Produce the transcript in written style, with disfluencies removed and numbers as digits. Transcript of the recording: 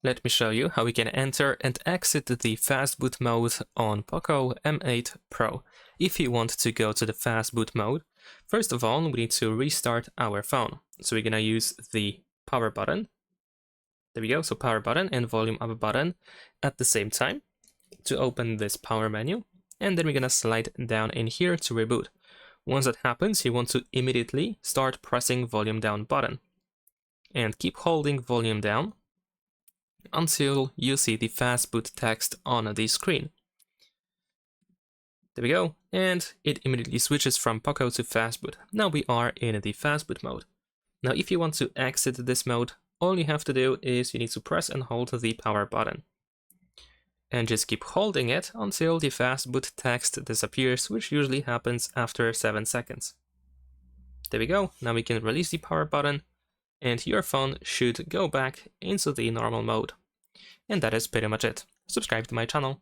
Let me show you how we can enter and exit the Fastboot mode on POCO M8 Pro. If you want to go to the Fastboot mode, first of all, we need to restart our phone. So we're gonna use the power button. There we go, so power button and volume up button at the same time to open this power menu. And then we're gonna slide down in here to reboot. Once that happens, you want to immediately start pressing volume down button. And keep holding volume down until you see the Fastboot text on the screen. There we go, and it immediately switches from POCO to Fastboot. Now we are in the Fastboot mode. Now if you want to exit this mode, all you have to do is you need to press and hold the power button. And just keep holding it until the Fastboot text disappears, which usually happens after 7 seconds. There we go, now we can release the power button, and your phone should go back into the normal mode. And that is pretty much it. Subscribe to my channel.